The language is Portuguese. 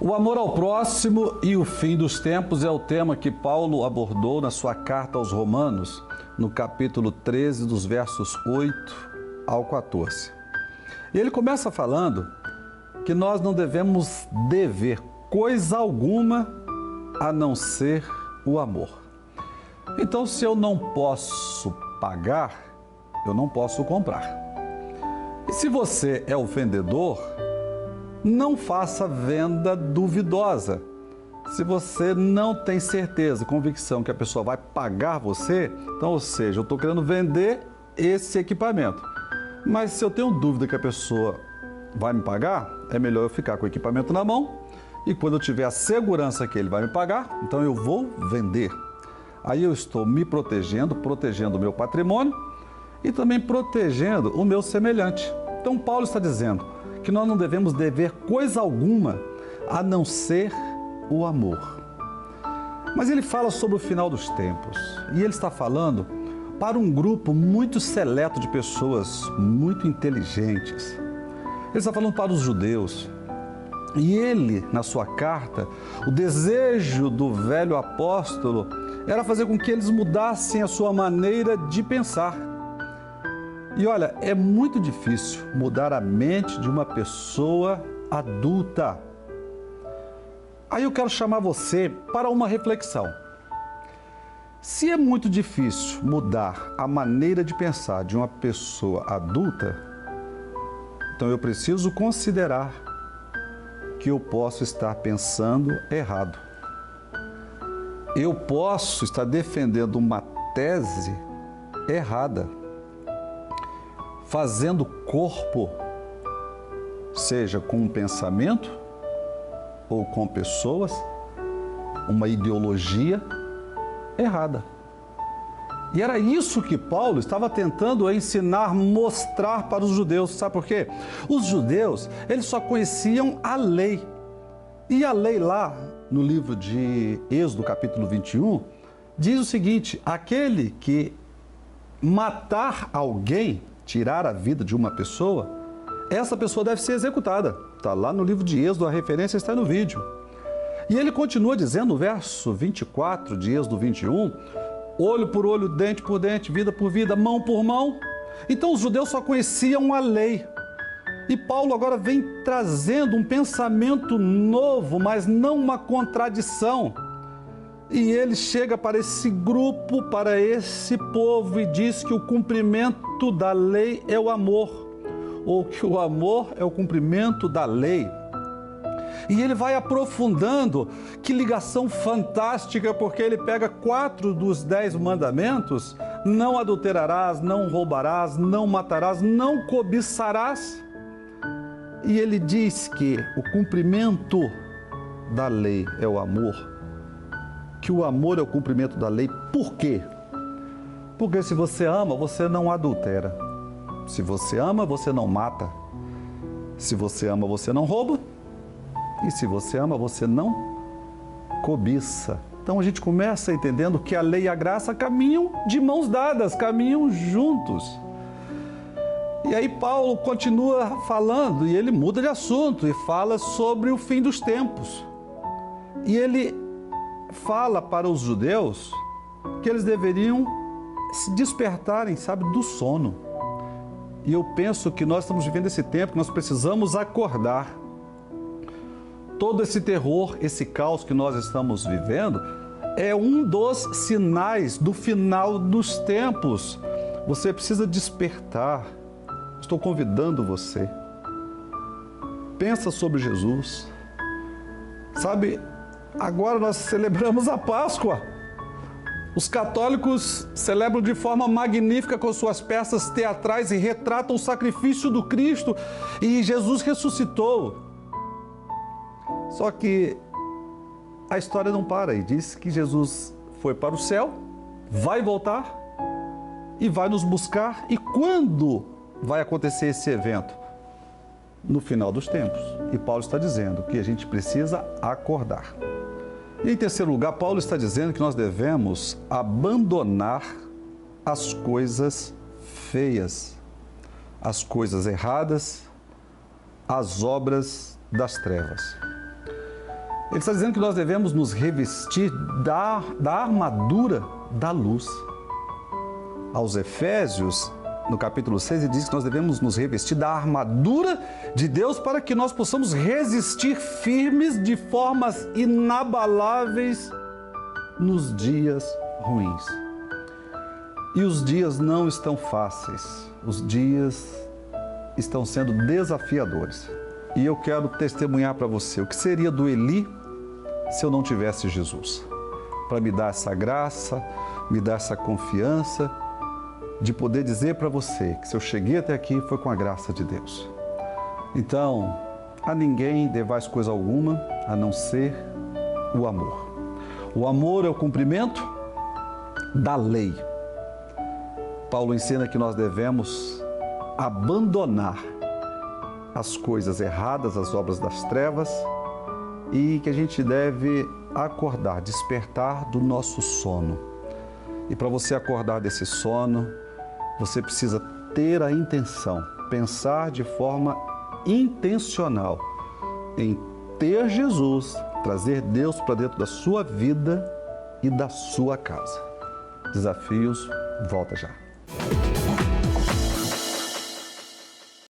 O amor ao próximo e o fim dos tempos é o tema que Paulo abordou na sua carta aos Romanos, no capítulo 13, dos versos 8 ao 14. E ele começa falando que nós não devemos dever coisa alguma a não ser o amor. Então, se eu não posso pagar, eu não posso comprar. E se você é o vendedor, não faça venda duvidosa. Se você não tem certeza, convicção que a pessoa vai pagar você, então, ou seja, eu estou querendo vender esse equipamento. Mas se eu tenho dúvida que a pessoa vai me pagar, é melhor eu ficar com o equipamento na mão e quando eu tiver a segurança que ele vai me pagar, então eu vou vender. Aí eu estou me protegendo, protegendo o meu patrimônio e também protegendo o meu semelhante. Então Paulo está dizendo que nós não devemos dever coisa alguma a não ser o amor. Mas ele fala sobre o final dos tempos e ele está falando para um grupo muito seleto de pessoas muito inteligentes. Ele está falando para os judeus. E ele, na sua carta, o desejo do velho apóstolo era fazer com que eles mudassem a sua maneira de pensar. E olha, é muito difícil mudar a mente de uma pessoa adulta. Aí eu quero chamar você para uma reflexão. Se é muito difícil mudar a maneira de pensar de uma pessoa adulta, então eu preciso considerar que eu posso estar pensando errado. Eu posso estar defendendo uma tese errada, fazendo corpo, seja com um pensamento ou com pessoas, uma ideologia errada. E era isso que Paulo estava tentando ensinar, mostrar para os judeus. Sabe por quê? Os judeus, eles só conheciam a lei. E a lei lá, no livro de Êxodo, capítulo 21, diz o seguinte: aquele que matar alguém, tirar a vida de uma pessoa, essa pessoa deve ser executada. Está lá no livro de Êxodo, a referência está no vídeo. E ele continua dizendo no verso 24 de Êxodo 21, olho por olho, dente por dente, vida por vida, mão por mão. Então os judeus só conheciam a lei. E Paulo agora vem trazendo um pensamento novo, mas não uma contradição. E ele chega para esse grupo, para esse povo e diz que o cumprimento da lei é o amor, ou que o amor é o cumprimento da lei. E ele vai aprofundando, que ligação fantástica, porque ele pega 4 dos 10 mandamentos: não adulterarás, não roubarás, não matarás, não cobiçarás. E ele diz que o cumprimento da lei é o amor, que o amor é o cumprimento da lei. Por quê? Porque se você ama, você não adultera. Se você ama, você não mata. Se você ama, você não rouba. E se você ama, você não cobiça. Então a gente começa entendendo que a lei e a graça caminham de mãos dadas, caminham juntos. E aí Paulo continua falando e ele muda de assunto e fala sobre o fim dos tempos. E ele fala para os judeus que eles deveriam se despertarem, sabe, do sono. E eu penso que nós estamos vivendo esse tempo que nós precisamos acordar. Todo esse terror, esse caos que nós estamos vivendo é um dos sinais do final dos tempos. Você precisa despertar. Estou convidando você. Pensa sobre Jesus. Sabe, agora nós celebramos a Páscoa. Os católicos celebram de forma magnífica com suas peças teatrais e retratam o sacrifício do Cristo. E Jesus ressuscitou. Só que a história não para e diz que Jesus foi para o céu, vai voltar e vai nos buscar. E quando vai acontecer esse evento? No final dos tempos. E Paulo está dizendo que a gente precisa acordar. E em terceiro lugar, Paulo está dizendo que nós devemos abandonar as coisas feias, as coisas erradas, as obras das trevas. Ele está dizendo que nós devemos nos revestir da armadura da luz. Aos Efésios, no capítulo 6, ele diz que nós devemos nos revestir da armadura de Deus para que nós possamos resistir firmes de formas inabaláveis nos dias ruins. E os dias não estão fáceis, os dias estão sendo desafiadores. E eu quero testemunhar para você o que seria do Eli se eu não tivesse Jesus, para me dar essa graça, me dar essa confiança de poder dizer para você que se eu cheguei até aqui foi com a graça de Deus. Então, a ninguém devais coisa alguma a não ser o amor. O amor é o cumprimento da lei. Paulo ensina que nós devemos abandonar as coisas erradas, as obras das trevas, e que a gente deve acordar, despertar do nosso sono. E para você acordar desse sono, você precisa ter a intenção, pensar de forma intencional em ter Jesus, trazer Deus para dentro da sua vida e da sua casa. Desafios, volta já.